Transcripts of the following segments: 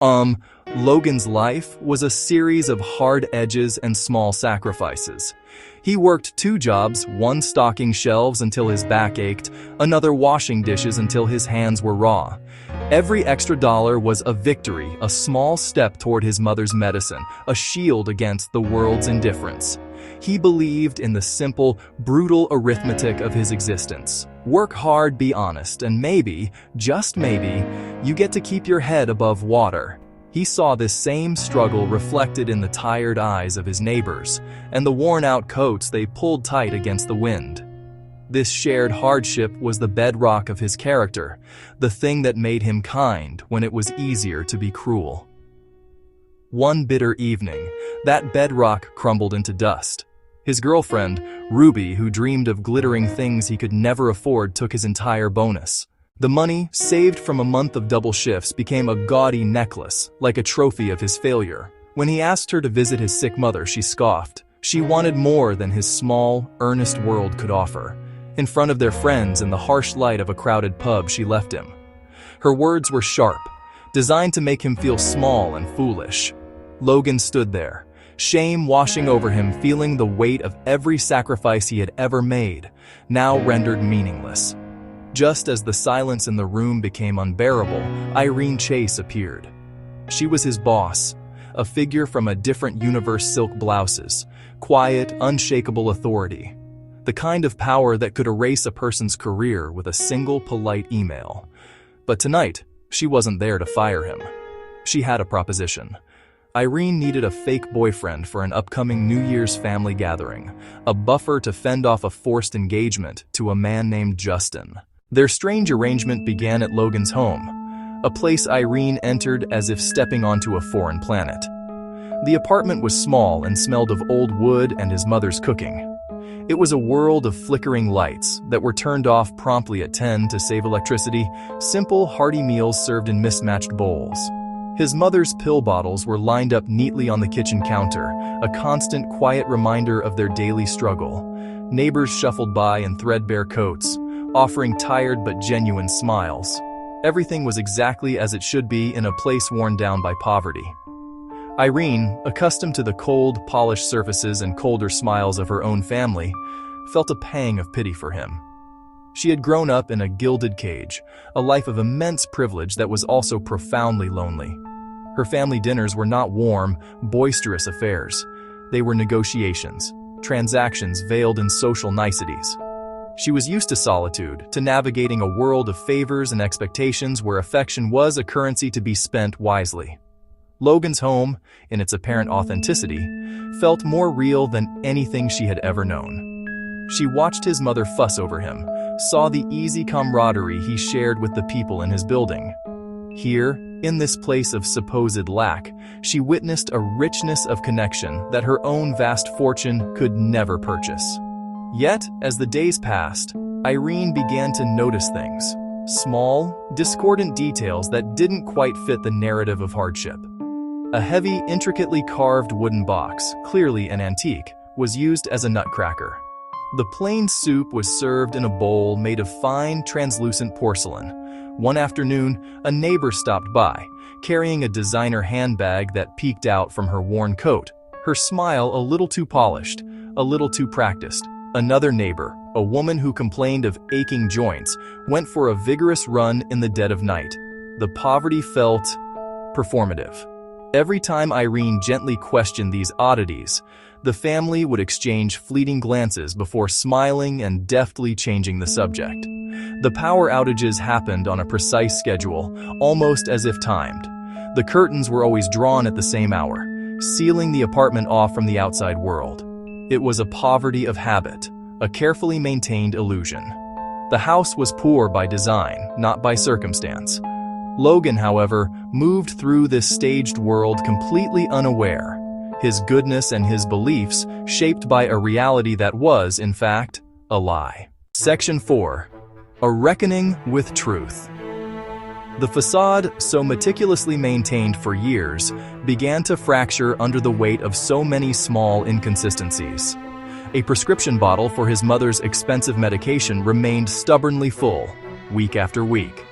Logan's life was a series of hard edges and small sacrifices. He worked 2 jobs, one stocking shelves until his back ached, another washing dishes until his hands were raw. Every extra dollar was a victory, a small step toward his mother's medicine, a shield against the world's indifference. He believed in the simple, brutal arithmetic of his existence. Work hard, be honest, and maybe, just maybe, you get to keep your head above water. He saw this same struggle reflected in the tired eyes of his neighbors and the worn-out coats they pulled tight against the wind. This shared hardship was the bedrock of his character, the thing that made him kind when it was easier to be cruel. One bitter evening, that bedrock crumbled into dust. His girlfriend, Ruby, who dreamed of glittering things he could never afford, took his entire bonus. The money, saved from a month of double shifts, became a gaudy necklace, like a trophy of his failure. When he asked her to visit his sick mother, she scoffed. She wanted more than his small, earnest world could offer. In front of their friends, in the harsh light of a crowded pub, she left him. Her words were sharp, designed to make him feel small and foolish. Logan stood there, shame washing over him, feeling the weight of every sacrifice he had ever made, now rendered meaningless. Just as the silence in the room became unbearable, Irene Chase appeared. She was his boss, a figure from a different universe, silk blouses, quiet, unshakable authority. The kind of power that could erase a person's career with a single polite email. But tonight, she wasn't there to fire him. She had a proposition. Irene needed a fake boyfriend for an upcoming New Year's family gathering, a buffer to fend off a forced engagement to a man named Justin. Their strange arrangement began at Logan's home, a place Irene entered as if stepping onto a foreign planet. The apartment was small and smelled of old wood and his mother's cooking. It was a world of flickering lights that were turned off promptly at 10 to save electricity, simple, hearty meals served in mismatched bowls. His mother's pill bottles were lined up neatly on the kitchen counter, a constant, quiet reminder of their daily struggle. Neighbors shuffled by in threadbare coats, offering tired but genuine smiles. Everything was exactly as it should be in a place worn down by poverty. Irene, accustomed to the cold, polished surfaces and colder smiles of her own family, felt a pang of pity for him. She had grown up in a gilded cage, a life of immense privilege that was also profoundly lonely. Her family dinners were not warm, boisterous affairs. They were negotiations, transactions veiled in social niceties. She was used to solitude, to navigating a world of favors and expectations where affection was a currency to be spent wisely. Logan's home, in its apparent authenticity, felt more real than anything she had ever known. She watched his mother fuss over him, saw the easy camaraderie he shared with the people in his building. Here, in this place of supposed lack, she witnessed a richness of connection that her own vast fortune could never purchase. Yet, as the days passed, Irene began to notice things, small, discordant details that didn't quite fit the narrative of hardship. A heavy, intricately carved wooden box, clearly an antique, was used as a nutcracker. The plain soup was served in a bowl made of fine, translucent porcelain. One afternoon, a neighbor stopped by, carrying a designer handbag that peeked out from her worn coat, her smile a little too polished, a little too practiced. Another neighbor, a woman who complained of aching joints, went for a vigorous run in the dead of night. The poverty felt performative. Every time Irene gently questioned these oddities, the family would exchange fleeting glances before smiling and deftly changing the subject. The power outages happened on a precise schedule, almost as if timed. The curtains were always drawn at the same hour, sealing the apartment off from the outside world. It was a poverty of habit, a carefully maintained illusion. The house was poor by design, not by circumstance. Logan, however, moved through this staged world completely unaware, his goodness and his beliefs shaped by a reality that was, in fact, a lie. Section 4. A Reckoning with Truth. The facade, so meticulously maintained for years, began to fracture under the weight of so many small inconsistencies. A prescription bottle for his mother's expensive medication remained stubbornly full, week after week.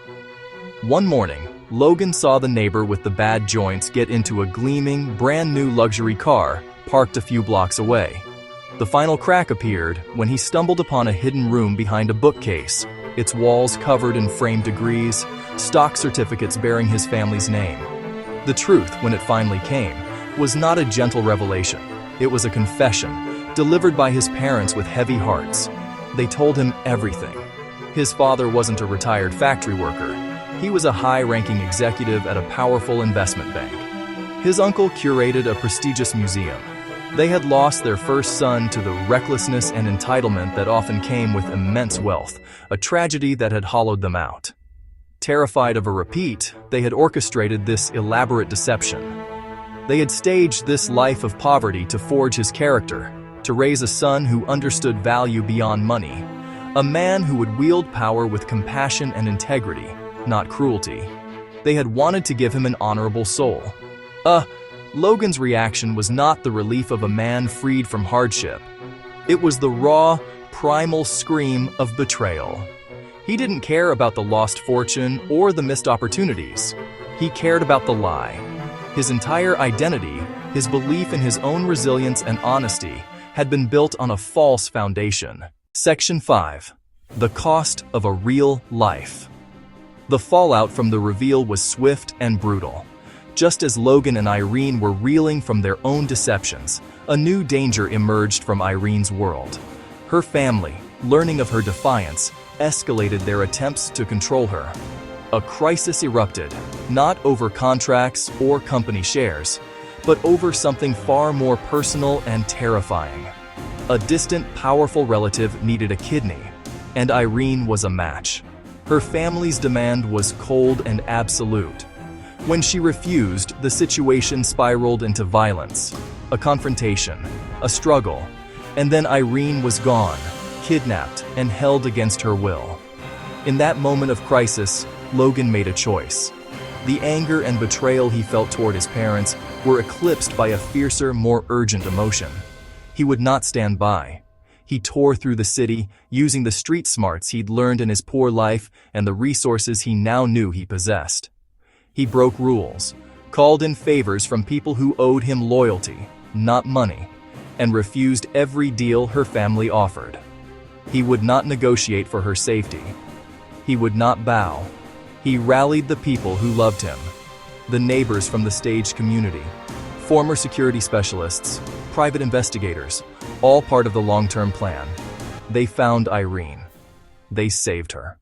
One morning, Logan saw the neighbor with the bad joints get into a gleaming, brand-new luxury car parked a few blocks away. The final crack appeared when he stumbled upon a hidden room behind a bookcase, its walls covered in framed degrees, stock certificates bearing his family's name. The truth, when it finally came, was not a gentle revelation. It was a confession, delivered by his parents with heavy hearts. They told him everything. His father wasn't a retired factory worker. He was a high-ranking executive at a powerful investment bank. His uncle curated a prestigious museum. They had lost their first son to the recklessness and entitlement that often came with immense wealth, a tragedy that had hollowed them out. Terrified of a repeat, they had orchestrated this elaborate deception. They had staged this life of poverty to forge his character, to raise a son who understood value beyond money, a man who would wield power with compassion and integrity, not cruelty. They had wanted to give him an honorable soul. Logan's reaction was not the relief of a man freed from hardship. It was the raw, primal scream of betrayal. He didn't care about the lost fortune or the missed opportunities. He cared about the lie. His entire identity, his belief in his own resilience and honesty, had been built on a false foundation. Section 5. The cost of a real life. The fallout from the reveal was swift and brutal. Just as Logan and Irene were reeling from their own deceptions, a new danger emerged from Irene's world. Her family, learning of her defiance, escalated their attempts to control her. A crisis erupted, not over contracts or company shares, but over something far more personal and terrifying. A distant, powerful relative needed a kidney, and Irene was a match. Her family's demand was cold and absolute. When she refused, the situation spiraled into violence, a confrontation, a struggle, and then Irene was gone, kidnapped and held against her will. In that moment of crisis, Logan made a choice. The anger and betrayal he felt toward his parents were eclipsed by a fiercer, more urgent emotion. He would not stand by. He tore through the city, using the street smarts he'd learned in his poor life and the resources he now knew he possessed. He broke rules, called in favors from people who owed him loyalty, not money, and refused every deal her family offered. He would not negotiate for her safety. He would not bow. He rallied the people who loved him, the neighbors from the staged community, former security specialists, private investigators, all part of the long-term plan. They found Irene. They saved her.